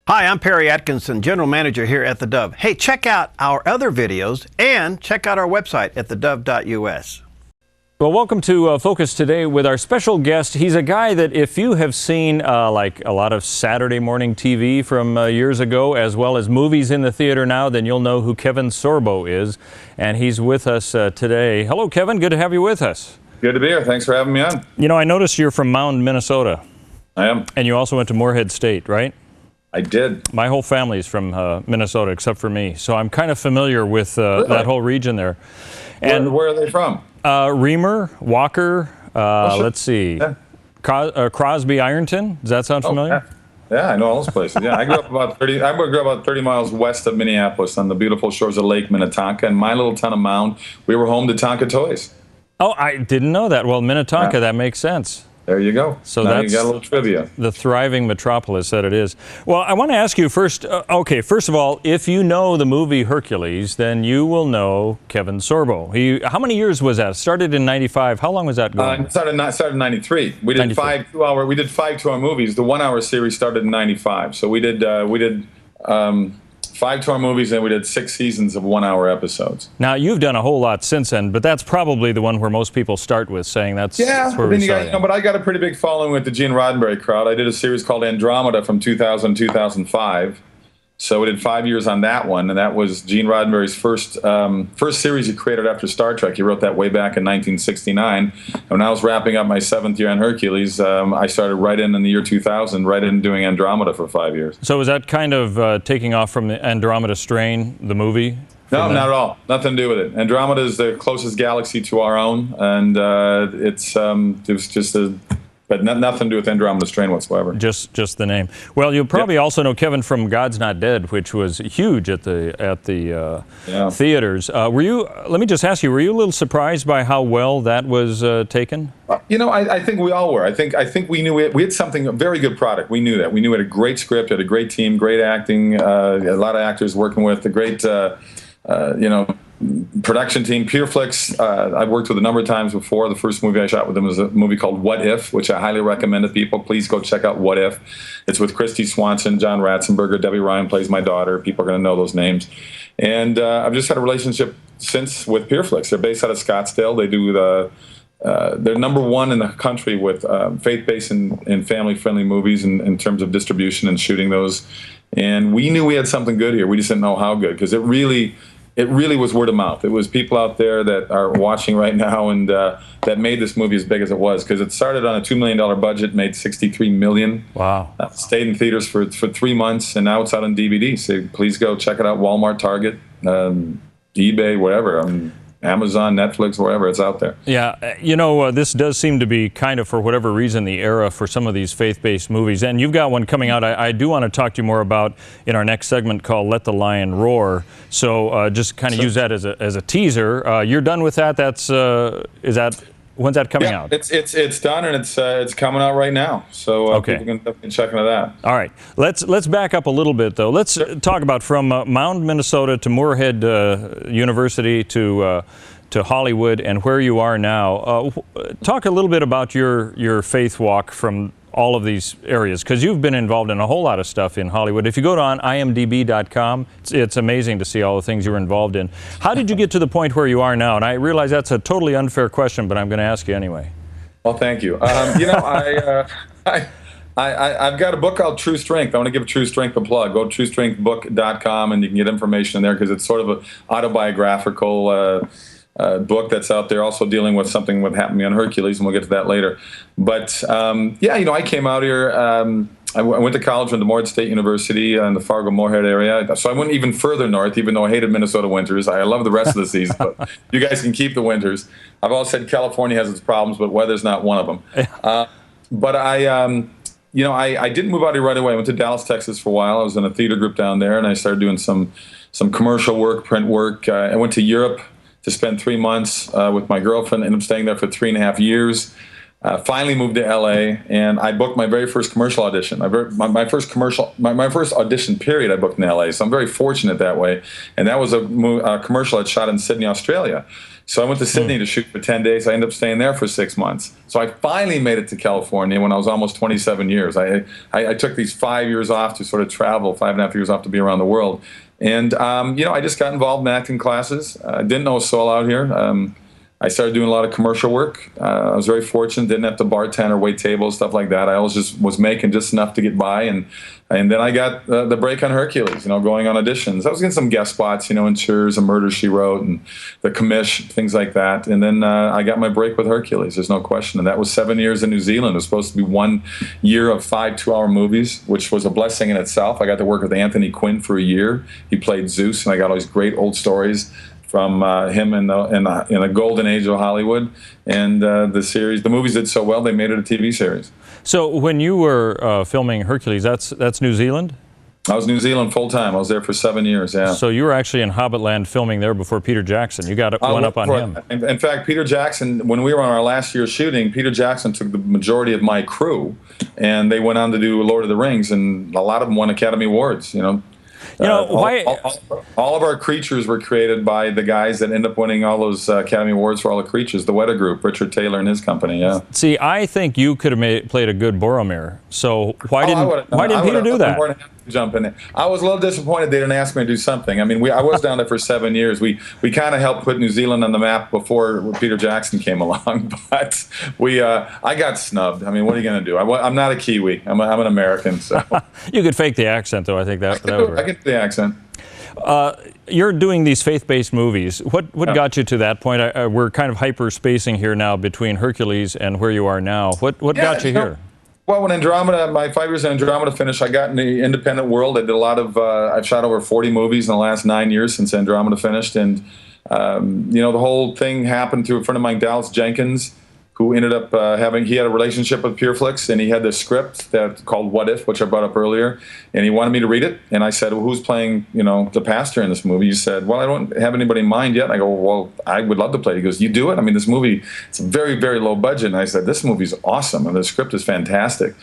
Hi, I'm Perry Atkinson, General Manager here at theDove. Hey, check out our other videos and check out our website at thedove.us. Well, welcome to Focus today with our special guest. He's a guy that if you have seen like a lot of Saturday morning TV from years ago, as well as movies in the theater now, then you'll know who Kevin Sorbo is. And he's with us today. Hello, Kevin. Good to have you with us. Good to be here. Thanks for having me on. You know, I noticed you're from Mound, Minnesota. I am. And you also went to Moorhead State, right? I did. My whole family is from Minnesota, except for me. So I'm kind of familiar with Really? that whole region there. And where are they from? Reamer, Walker, sure. let's see, Yeah. Crosby, Ironton. Does that sound familiar? Yeah, I know all those places. Yeah, I grew up about 30 miles west of Minneapolis on the beautiful shores of Lake Minnetonka. And my little town of Mound, we were home to Tonka Toys. Oh, I didn't know that. Well, Minnetonka, Yeah. that makes sense. There you go. So now that's you got a little trivia. The thriving metropolis that it is. Well, I want to ask you first, okay, first of all, if you know the movie Hercules, then you will know Kevin Sorbo. How many years was that? Started in 95. How long was that going? It started in 93. We did 93. five 2-hour movies. The 1 hour series started in 95. So we did 5 2-hour movies, and we did 6 seasons of 1 hour episodes. Now, you've done a whole lot since then, but that's probably the one where most people start with, saying that's where we started. But I got a pretty big following with the Gene Roddenberry crowd. I did a series called Andromeda from 2000 to 2005. So we did 5 years on that one, and that was Gene Roddenberry's first series he created after Star Trek. He wrote that way back in 1969. And when I was wrapping up my 7th year on Hercules, I started right in the year 2000, right in doing Andromeda for 5 years. So was that kind of taking off from the Andromeda strain, the movie? No, not at all. Nothing to do with it. Andromeda is the closest galaxy to our own, and it was just but nothing to do with Andromeda strain whatsoever. Just the name. Well, you'll probably also know Kevin from God's Not Dead, which was huge at the theaters. Were you? Let me just ask you: were you a little surprised by how well that was taken? You know, I think we all were. I think we knew we had something, a very good product. We knew that. We knew we had a great script, had a great team, great acting, a lot of actors working with, a great production team. PureFlix, I've worked with a number of times before. The first movie I shot with them was a movie called What If, which I highly recommend to people. Please go check out What If. It's with Christy Swanson, John Ratzenberger, Debbie Ryan plays my daughter. People are going to know those names. And I've just had a relationship since with PureFlix. They're based out of Scottsdale. They do they're #1 in the country with faith-based and family-friendly movies in terms of distribution and shooting those. And we knew we had something good here. We just didn't know how good, because it really was word of mouth. It was people out there that are watching right now and that made this movie as big as it was, because it started on a $2 million budget, made $63 million. Wow. Stayed in theaters for 3 months, and now it's out on DVD. So please go check it out. Walmart, Target, eBay, whatever. Amazon, Netflix, wherever, it's out there. Yeah, you know, this does seem to be kind of, for whatever reason, the era for some of these faith-based movies. And you've got one coming out I do want to talk to you more about in our next segment called Let the Lion Roar. So just kind of use that as a teaser. You're done with that? When's that coming out? It's done, and it's coming out right now. So people can definitely check into that. All right, let's back up a little bit though. Let's talk about from Mound, Minnesota to Moorhead University to Hollywood and where you are now. Talk a little bit about your faith walk from all of these areas, because you've been involved in a whole lot of stuff in Hollywood. If you go on imdb.com, it's amazing to see all the things you were involved in. How did you get to the point where you are now? And I realize that's a totally unfair question, but I'm going to ask you anyway. Well, thank you. You know, I've got a book called True Strength. I want to give True Strength a plug. Go to truestrengthbook.com, and you can get information in there, because it's sort of an autobiographical book that's out there, also dealing with something that happened to me on Hercules, and we'll get to that later. But yeah, you know, I came out here. I went to college, went to Moorhead State University in the Fargo-Moorhead area. So I went even further north, even though I hated Minnesota winters. I love the rest of the season, but you guys can keep the winters. I've always said California has its problems, but weather's not one of them. But I didn't move out here right away. I went to Dallas, Texas for a while. I was in a theater group down there, and I started doing some commercial work, print work. I went to Europe to spend 3 months with my girlfriend, and I'm staying there for 3.5 years. Finally moved to LA, and I booked my very first commercial audition. My first audition period I booked in LA, so I'm very fortunate that way. And that was a commercial I'd shot in Sydney, Australia. So I went to Sydney to shoot for 10 days. I ended up staying there for 6 months. So I finally made it to California when I was almost 27 years. I took these 5 years off to sort of travel, 5.5 years off to be around the world. And, I just got involved in acting classes. I didn't know a soul out here. I started doing a lot of commercial work. I was very fortunate, didn't have to bartend or wait tables, stuff like that. I always just was making just enough to get by. And then I got the break on Hercules, going on auditions. I was getting some guest spots, in Cheers, A Murder, She Wrote, and The Commish, things like that. And then I got my break with Hercules, there's no question. And that was 7 years in New Zealand. It was supposed to be 1 year of 5 2-hour movies, which was a blessing in itself. I got to work with Anthony Quinn for a year. He played Zeus, and I got all these great old stories from him in the golden age of Hollywood. And the movies did so well, they made it a TV series. So when you were filming Hercules, that's New Zealand? I was New Zealand full time. I was there for 7 years, yeah. So you were actually in Hobbitland filming there before Peter Jackson. You got one up on him. In fact, Peter Jackson, when we were on our last year shooting, Peter Jackson took the majority of my crew, and they went on to do Lord of the Rings, and a lot of them won Academy Awards, why all of our creatures were created by the guys that end up winning all those Academy Awards for all the creatures, the Weta Group, Richard Taylor and his company, yeah. See, I think you could have played a good Boromir. So why didn't Peter do that? Jump in there. I was a little disappointed they didn't ask me to do something. I mean, I was down there for 7 years. We kind of helped put New Zealand on the map before Peter Jackson came along, but I got snubbed. I mean, what are you going to do? I'm not a Kiwi. I'm an American. So you could fake the accent, though. I think that would work. I can do the accent. You're doing these faith-based movies. What got you to that point? We're kind of hyper-spacing here now between Hercules and where you are now. What got you here? Well, when Andromeda, my 5 years in Andromeda finished, I got in the independent world. I did a lot of, I've shot over 40 movies in the last 9 years since Andromeda finished. And, the whole thing happened through a friend of mine, Dallas Jenkins, who ended up he had a relationship with PureFlix, and he had this script that's called What If, which I brought up earlier, and he wanted me to read it. And I said, well, who's playing, the pastor in this movie? He said, well, I don't have anybody in mind yet. And I go, well, I would love to play it. He goes, you do it? I mean, this movie, it's very, very low budget. And I said, this movie's awesome, and the script is fantastic.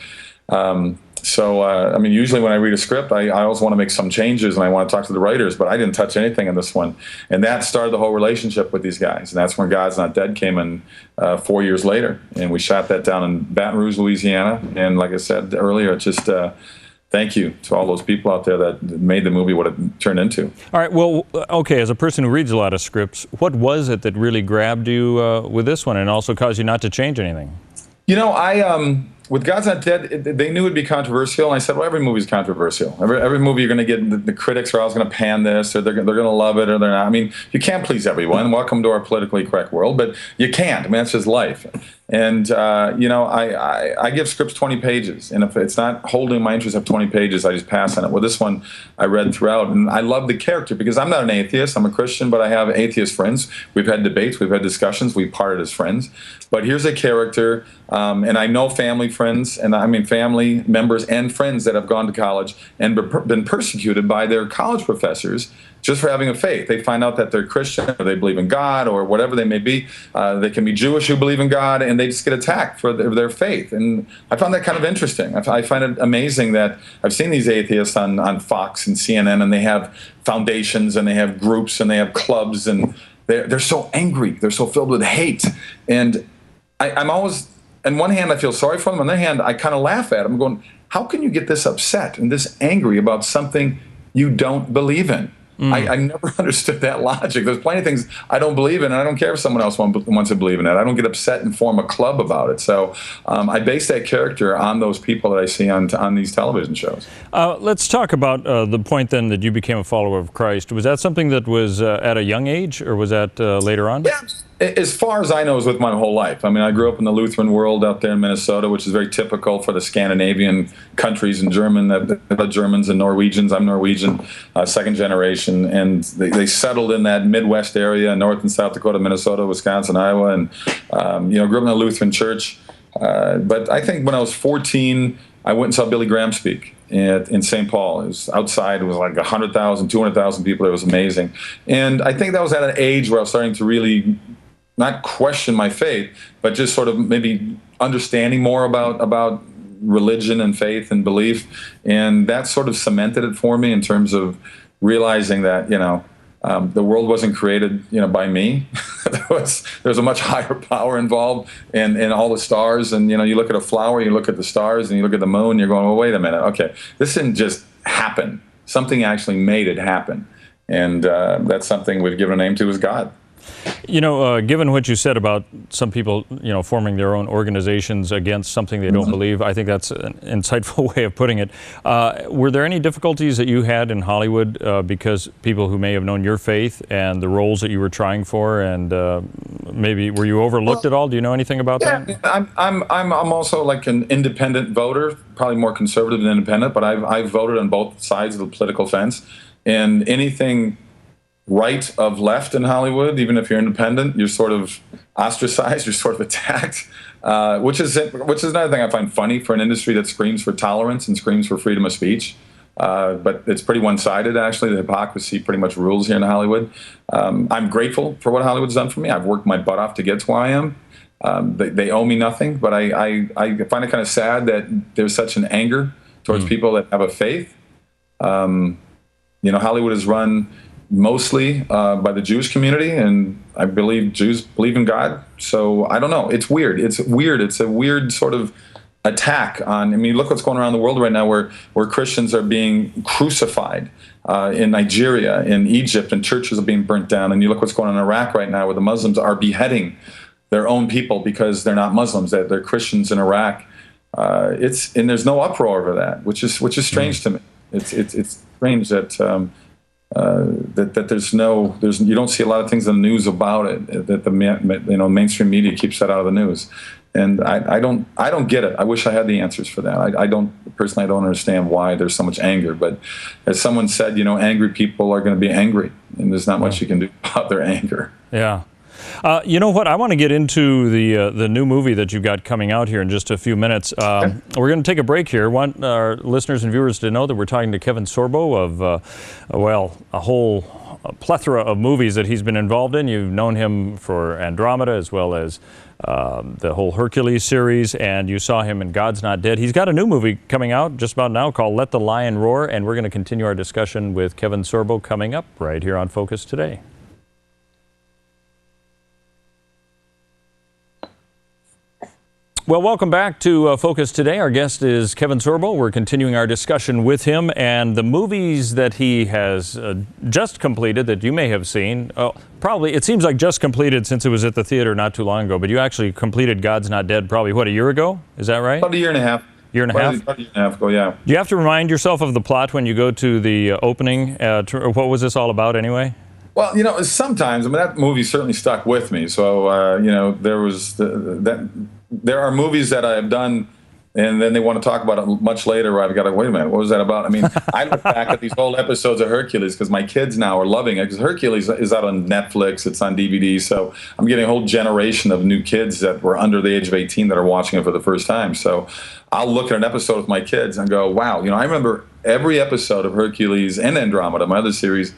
Usually when I read a script, I always want to make some changes, and I want to talk to the writers, but I didn't touch anything in this one. And that started the whole relationship with these guys. And that's when God's Not Dead came in 4 years later. And we shot that down in Baton Rouge, Louisiana. And like I said earlier, it's just thank you to all those people out there that made the movie what it turned into. All right. Well, okay, as a person who reads a lot of scripts, what was it that really grabbed you with this one and also caused you not to change anything? With God's Not Dead, they knew it would be controversial, and I said, well, every movie is controversial. Every movie you're going to get, the critics are always going to pan this, or they're going to love it, or they're not. I mean, you can't please everyone. Welcome to our politically correct world, but you can't. I mean, that's just life. And, I give scripts 20 pages, and if it's not holding my interest of 20 pages, I just pass on it. Well, this one I read throughout, and I love the character, because I'm not an atheist. I'm a Christian, but I have atheist friends. We've had debates. We've had discussions. We've parted as friends. But here's a character, and I know family friends, and I mean family members and friends that have gone to college and been persecuted by their college professors just for having a faith. They find out that they're Christian, or they believe in God, or whatever they may be. They can be Jewish who believe in God, and they just get attacked for their faith. And I found that kind of interesting. I find it amazing that I've seen these atheists on Fox and CNN, and they have foundations, and they have groups, and they have clubs, and they're so angry. They're so filled with hate. And I'm always, on one hand, I feel sorry for them. On the other hand, I kind of laugh at them, going, how can you get this upset and this angry about something you don't believe in? I never understood that logic. There's plenty of things I don't believe in, and I don't care if someone else wants to believe in it. I don't get upset and form a club about it. So I base that character on those people that I see on these television shows. Let's talk about the point then that you became a follower of Christ. Was that something that was at a young age, or was that later on? Yeah. As far as I know, it was with my whole life. I mean, I grew up in the Lutheran world out there in Minnesota, which is very typical for the Scandinavian countries and Germans and Norwegians. I'm Norwegian, second generation, and they settled in that Midwest area, North and South Dakota, Minnesota, Wisconsin, Iowa, and grew up in a Lutheran church. But I think when I was 14, I went and saw Billy Graham speak in St. Paul. It was outside. It was like 100,000, 200,000 people. It was amazing. And I think that was at an age where I was starting to really not question my faith, but just sort of maybe understanding more about religion and faith and belief, and that sort of cemented it for me in terms of realizing that the world wasn't created by me. There's a much higher power involved in all the stars, and you look at a flower, you look at the stars, and you look at the moon, you're going, well, wait a minute, okay, this didn't just happen. Something actually made it happen, and that's something we've given a name to as God. Given what you said about some people, forming their own organizations against something they don't believe, I think that's an insightful way of putting it. Were there any difficulties that you had in Hollywood because people who may have known your faith and the roles that you were trying for, and maybe were you overlooked at all? Do you know anything about that? I'm also like an independent voter, probably more conservative than independent, but I've voted on both sides of the political fence, and anything right of left in Hollywood, even if you're independent, you're sort of ostracized, you're sort of attacked, which is another thing I find funny for an industry that screams for tolerance and screams for freedom of speech. But it's pretty one-sided, actually. The hypocrisy pretty much rules here in Hollywood. I'm grateful for what Hollywood's done for me. I've worked my butt off to get to where I am. They owe me nothing, but I find it kind of sad that there's such an anger towards people that have a faith. Hollywood is run mostly by the Jewish community, and I believe Jews believe in God. So I don't know. It's weird. It's a weird sort of attack on. Look what's going around the world right now, where Christians are being crucified in Nigeria, in Egypt, and churches are being burnt down. And you look what's going on in Iraq right now, where the Muslims are beheading their own people because they're not Muslims, that they're Christians in Iraq. And there's no uproar over that, which is strange to me. It's strange that. That you don't see a lot of things in the news about it, that the mainstream media keeps that out of the news, and I don't get it. I wish I had the answers for that. I don't understand why there's so much anger. But as someone said, angry people are going to be angry, and there's not much you can do about their anger. Yeah. You know what? I want to get into the new movie that you've got coming out here in just a few minutes. We're going to take a break here. I want our listeners and viewers to know that we're talking to Kevin Sorbo of, a whole plethora of movies that he's been involved in. You've known him for Andromeda as well as the whole Hercules series, and you saw him in God's Not Dead. He's got a new movie coming out just about now called Let the Lion Roar, and we're going to continue our discussion with Kevin Sorbo coming up right here on Focus Today. Well, welcome back to Focus Today. Our guest is Kevin Sorbo. We're continuing our discussion with him, and the movies that he has just completed that you may have seen, probably, it seems like just completed since it was at the theater not too long ago, but you actually completed God's Not Dead probably, a year ago? Is that right? About a year and a half. Year and a half? About a year and a half ago, yeah. Do you have to remind yourself of the plot when you go to the opening? What was this all about anyway? Well, sometimes, that movie certainly stuck with me. So, there are movies that I have done, and then they want to talk about it much later, where I've got to, wait a minute, what was that about? I look back at these old episodes of Hercules because my kids now are loving it, because Hercules is out on Netflix, it's on DVD, so I'm getting a whole generation of new kids that were under the age of 18 that are watching it for the first time. So I'll look at an episode with my kids and go, wow, I remember every episode of Hercules and Andromeda, my other series,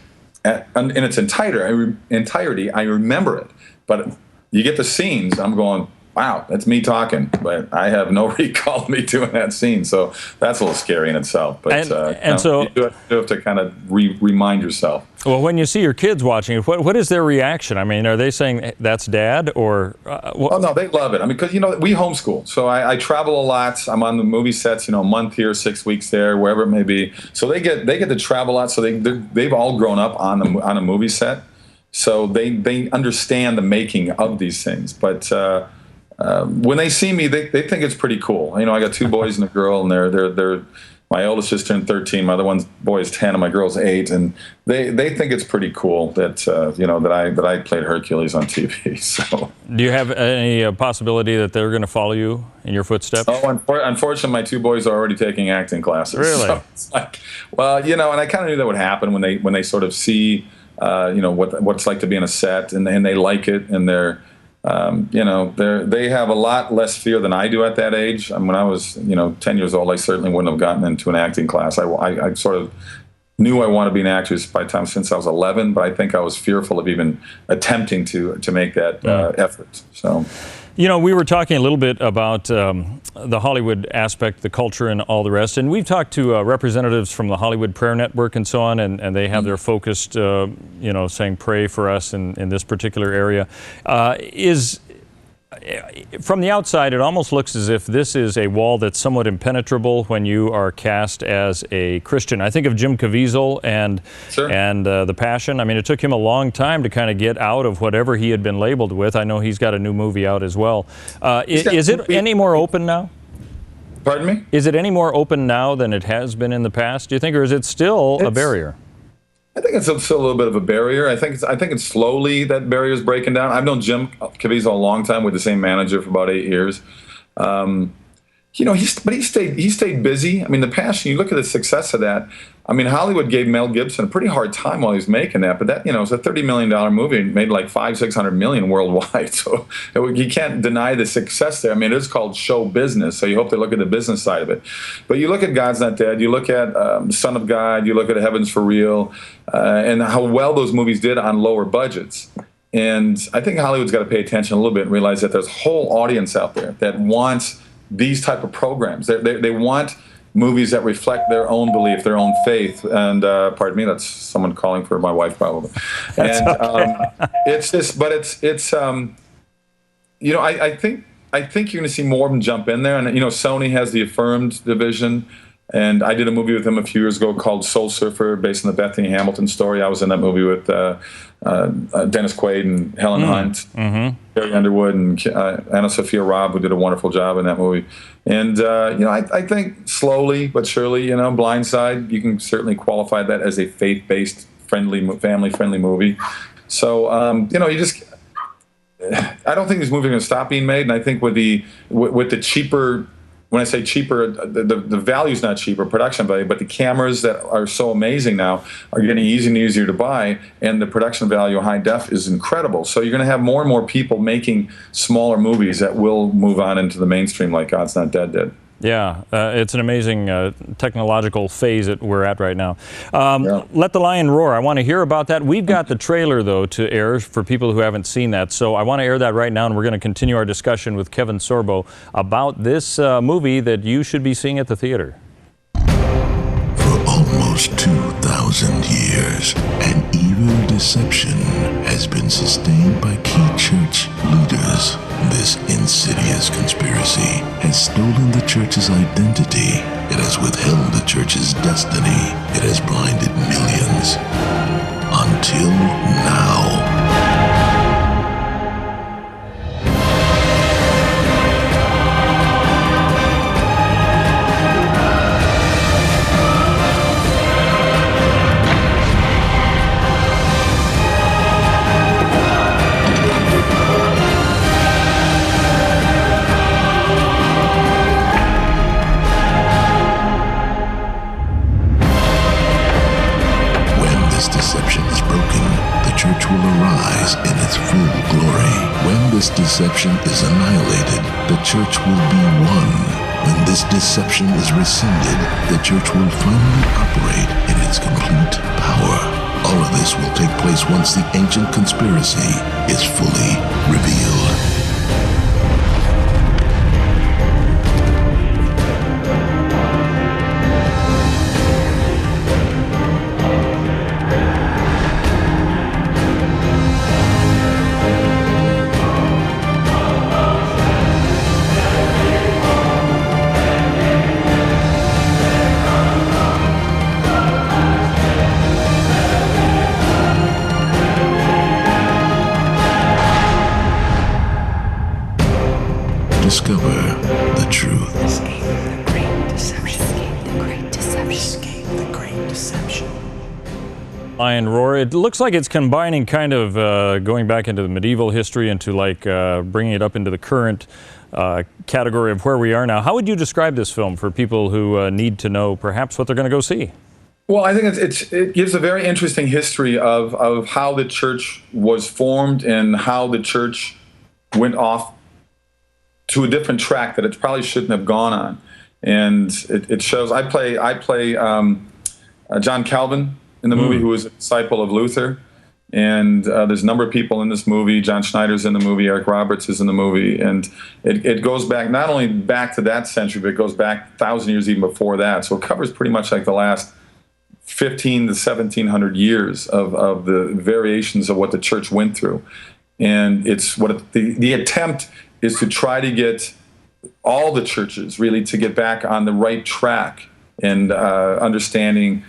in its entirety, I remember it. But you get the scenes, I'm going, wow, that's me talking, but I have no recall of me doing that scene. So that's a little scary in itself. But so you do have to kind of remind yourself. Well, when you see your kids watching, what is their reaction? Are they saying that's Dad, or? Oh no, they love it. Because we homeschool, so I travel a lot. I'm on the movie sets, a month here, 6 weeks there, wherever it may be. So they get to travel a lot. So they've all grown up on a movie set, so they understand the making of these things. But when they see me, they think it's pretty cool. I got 2 boys and a girl, and they're my oldest just turned 13. My other boy is 10, and my girl's 8, and they think it's pretty cool that that I played Hercules on TV. So, do you have any possibility that they're going to follow you in your footsteps? Oh, unfortunately, my 2 boys are already taking acting classes. Really? So it's like, well, and I kind of knew that would happen when they sort of see, what's like to be in a set, and they like it, and they're. They have a lot less fear than I do at that age. When I was, 10 years old, I certainly wouldn't have gotten into an acting class. I sort of knew I wanted to be an actor by the time since I was 11, but I think I was fearful of even attempting to make that effort. So. You know, we were talking a little bit about the Hollywood aspect, the culture, and all the rest. And we've talked to representatives from the Hollywood Prayer Network and so on, and they have their focused, you know, saying pray for us in this particular area. From the outside, it almost looks as if this is a wall that's somewhat impenetrable when you are cast as a Christian. I think of Jim Caviezel and The Passion. I mean, it took him a long time to kind of get out of whatever he had been labeled with. I know he's got a new movie out as well. Is it any more open now? Pardon me? Is it any more open now than it has been in the past, do you think, or is it still a barrier? I think it's still a little bit of a barrier. I think it's slowly that barrier is breaking down. I've known Jim Caviezel a long time, with the same manager for about 8 years. You know, he stayed busy. I mean, The Passion, you look at the success of that. I mean, Hollywood gave Mel Gibson a pretty hard time while he was making that, but that, you know, it's a $30 million movie and made like $500-600 million worldwide. So you can't deny the success there. I mean, it's called show business, so you hope they look at the business side of it. But you look at God's Not Dead, you look at Son of God, you look at Heaven's for Real, and how well those movies did on lower budgets. And I think Hollywood's got to pay attention a little bit and realize that there's a whole audience out there that wants these type of programs. They want movies that reflect their own belief, their own faith. And pardon me, that's someone calling for my wife probably. And it's just, but it's you know, I think you're going to see more of them jump in there. And you know, Sony has the Affirmed division, and I did a movie with them a few years ago called Soul Surfer, based on the Bethany Hamilton story. I was in that movie with Dennis Quaid and Helen Hunt, Carrie Underwood, and Anna Sophia Robb, who did a wonderful job in that movie. And you know, I think slowly but surely, you know, Blindside, you can certainly qualify that as a faith-based, family-friendly movie. So you know, I don't think these movies are going to stop being made. And I think with the cheaper, when I say cheaper, the value's not cheaper, production value, but the cameras that are so amazing now are getting easier and easier to buy, and the production value of high def is incredible. So you're going to have more and more people making smaller movies that will move on into the mainstream like God's Not Dead did. Yeah, it's an amazing technological phase that we're at right now. Let the Lion Roar. I want to hear about that. We've got the trailer, though, to air for people who haven't seen that. So I want to air that right now, and we're going to continue our discussion with Kevin Sorbo about this movie that you should be seeing at the theater. For almost 2,000 years, an evil deception has been sustained by key church leaders. This insidious conspiracy has stolen the church's identity. It has withheld the church's destiny. It has blinded millions. Until now. This deception is annihilated, the church will be one. When this deception is rescinded, the church will finally operate in its complete power. All of this will take place once the ancient conspiracy is fully revealed. Discover the truth. Escape the great deception. Escape the great deception. Escape the great deception. Lion Roar. It looks like it's combining kind of going back into the medieval history into like bringing it up into the current category of where we are now. How would you describe this film for people who need to know perhaps what they're going to go see? Well, I think it gives a very interesting history of how the church was formed and how the church went off to a different track that it probably shouldn't have gone on. And it shows, I play John Calvin in the movie, who was a disciple of Luther. And there's a number of people in this movie. John Schneider's in the movie. Eric Roberts is in the movie. And it goes back, not only back to that century, but it goes back 1,000 years even before that. So it covers pretty much like the last 15 to 1,700 years of the variations of what the church went through. And it's what the attempt is to try to get all the churches really to get back on the right track and understanding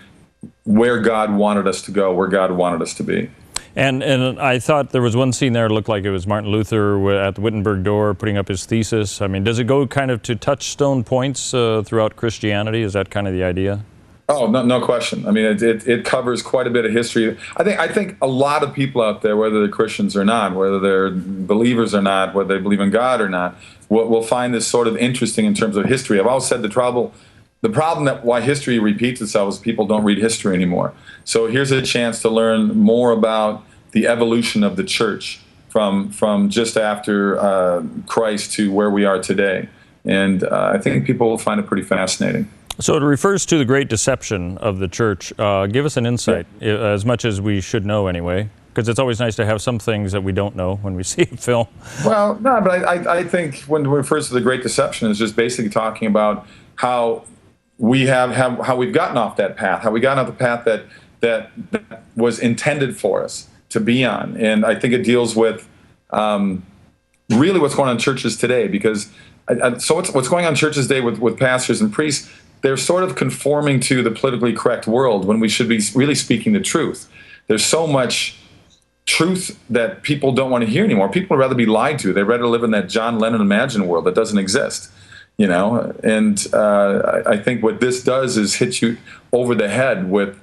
where God wanted us to go, where God wanted us to be. And I thought there was one scene there that looked like it was Martin Luther at the Wittenberg door putting up his thesis. I mean, does it go kind of to touchstone points throughout Christianity? Is that kind of the idea? Oh, no question. I mean, it covers quite a bit of history. I think a lot of people out there, whether they're Christians or not, whether they're believers or not, whether they believe in God or not, will find this sort of interesting in terms of history. I've always said the problem that why history repeats itself is people don't read history anymore. So here's a chance to learn more about the evolution of the church from just after Christ to where we are today. And I think people will find it pretty fascinating. So it refers to the great deception of the church. Give us an insight, as much as we should know anyway, because it's always nice to have some things that we don't know when we see a film. Well, no, but I think when it refers to the great deception, is just basically talking about how we how we've gotten off that path, how we got off the path that was intended for us to be on. And I think it deals with really what's going on in churches today, because so what's going on in churches today with pastors and priests, they're sort of conforming to the politically correct world when we should be really speaking the truth. There's so much truth that people don't want to hear anymore. People would rather be lied to. They'd rather live in that John Lennon imagined world that doesn't exist, you know? And I think what this does is hit you over the head with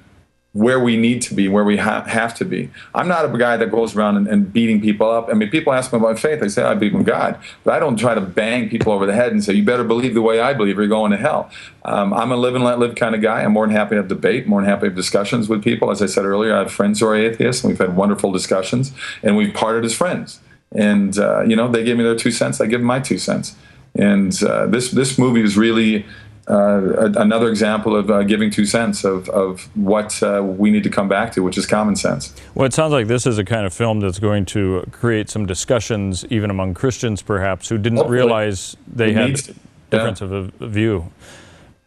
where we need to be, where we have to be. I'm not a guy that goes around and beating people up. I mean, people ask me about faith. I say, I believe in God. But I don't try to bang people over the head and say, you better believe the way I believe or you're going to hell. I'm a live and let live kind of guy. I'm more than happy to have debate, more than happy to have discussions with people. As I said earlier, I have friends who are atheists, and we've had wonderful discussions, and we've parted as friends. And, you know, they give me their 2 cents, I give them my 2 cents. And this movie is really another example of giving 2 cents of what we need to come back to, which is common sense. Well, it sounds like this is a kind of film that's going to create some discussions, even among Christians perhaps, who didn't realize they had difference of view.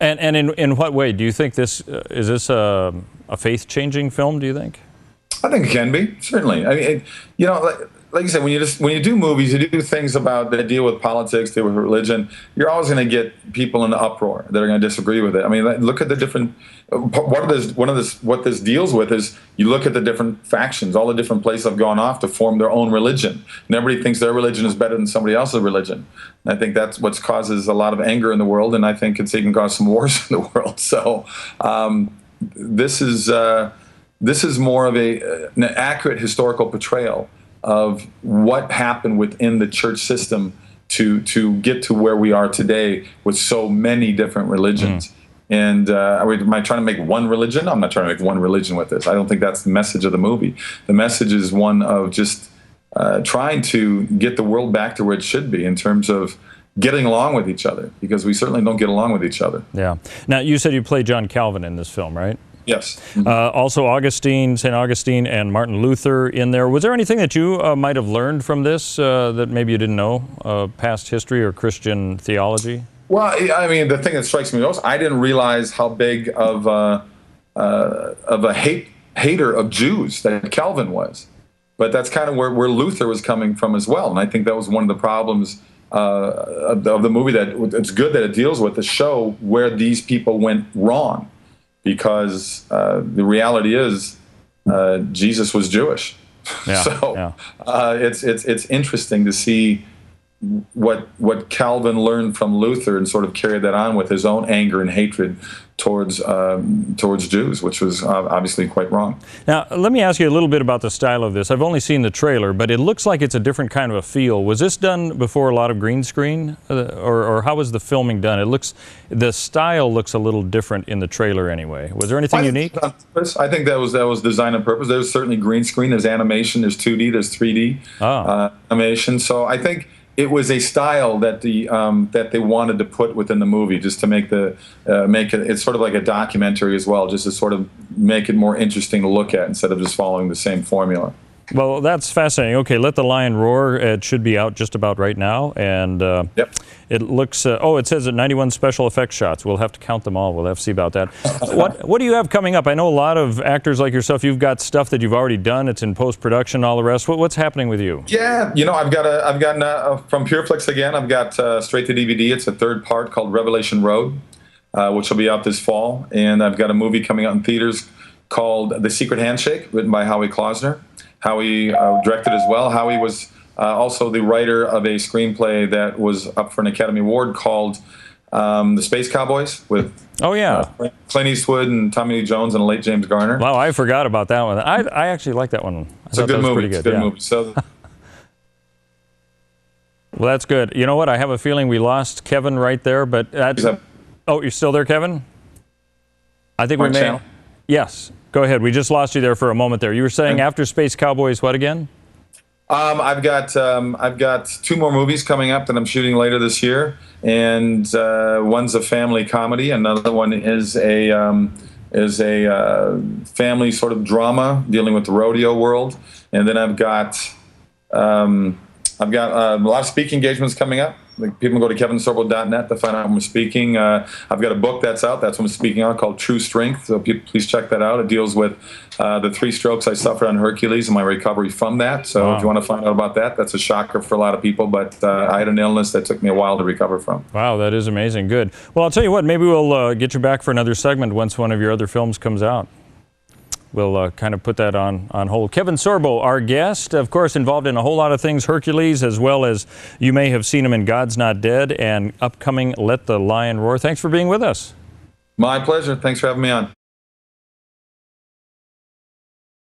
And in what way? Do you think is this a faith-changing film, do you think? I think it can be, certainly. I mean, you know, like you said, when you do movies, you do things that deal with politics, deal with religion, you're always going to get people in the uproar that are going to disagree with it. I mean, look at the different. What this deals with is you look at the different factions, all the different places have gone off to form their own religion, and everybody thinks their religion is better than somebody else's religion. And I think that's what causes a lot of anger in the world, and I think it's even caused some wars in the world. So this is more of an accurate historical portrayal of what happened within the church system to get to where we are today with so many different religions. And am I trying to make one religion? I'm not trying to make one religion with this. I don't think that's the message of the movie. The message is one of just trying to get the world back to where it should be in terms of getting along with each other, because we certainly don't get along with each other. Yeah. Now, you said you played John Calvin in this film, right? Yes. Also St. Augustine and Martin Luther in there. Was there anything that you might have learned from this that maybe you didn't know, past history or Christian theology? Well, I mean, the thing that strikes me most, I didn't realize how big of a hater of Jews that Calvin was. But that's kind of where Luther was coming from as well. And I think that was one of the problems of the movie, that it's good that it deals with, to show where these people went wrong. Because the reality is Jesus was Jewish. Yeah, so it's interesting to see what Calvin learned from Luther and sort of carried that on with his own anger and hatred towards Jews, which was obviously quite wrong. Now, let me ask you a little bit about the style of this. I've only seen the trailer, but it looks like it's a different kind of a feel. Was this done before a lot of green screen, or how was the filming done? The style looks a little different in the trailer anyway. Was there anything unique? I think that was designed on purpose. There's certainly green screen, there's animation, there's 2D, there's 3D animation. So I think it was a style that that they wanted to put within the movie, just to make it's sort of like a documentary as well, just to sort of make it more interesting to look at instead of just following the same formula. Well, that's fascinating. Okay, Let the Lion Roar. It should be out just about right now, and Yep. it looks. It says at 91 special effects shots. We'll have to count them all. We'll have to see about that. What do you have coming up? I know a lot of actors like yourself. You've got stuff that you've already done. It's in post production. All the rest. What's happening with you? Yeah, I've gotten from PureFlix again. I've got straight to DVD. It's a third part called Revelation Road, which will be out this fall, and I've got a movie coming out in theaters called The Secret Handshake, written by Howie Klausner. Howie directed as well. Howie was also the writer of a screenplay that was up for an Academy Award called The Space Cowboys with Clint Eastwood and Tommy Lee Jones and the late James Garner. Wow, I forgot about that one. I actually like that one. It's a good movie. It's a good movie. So, well, that's good. You know what? I have a feeling we lost Kevin right there, but oh, you're still there, Kevin? I think we may. Channel? Yes. Go ahead. We just lost you there for a moment there. You were saying after Space Cowboys, what again? I've got 2 more movies coming up that I'm shooting later this year, and one's a family comedy. Another one is a family sort of drama dealing with the rodeo world, and then I've got a lot of speaking engagements coming up. Like, people can go to kevinsorbo.net to find out when I'm speaking. I've got a book that's out. That's what I'm speaking on, called True Strength. So please check that out. It deals with the 3 strokes I suffered on Hercules and my recovery from that. So if you want to find out about that, that's a shocker for a lot of people. But I had an illness that took me a while to recover from. Wow, that is amazing. Good. Well, I'll tell you what. Maybe we'll get you back for another segment once one of your other films comes out. We'll kind of put that on hold. Kevin Sorbo, our guest, of course, involved in a whole lot of things, Hercules, as well as you may have seen him in God's Not Dead and upcoming Let the Lion Roar. Thanks for being with us. My pleasure. Thanks for having me on.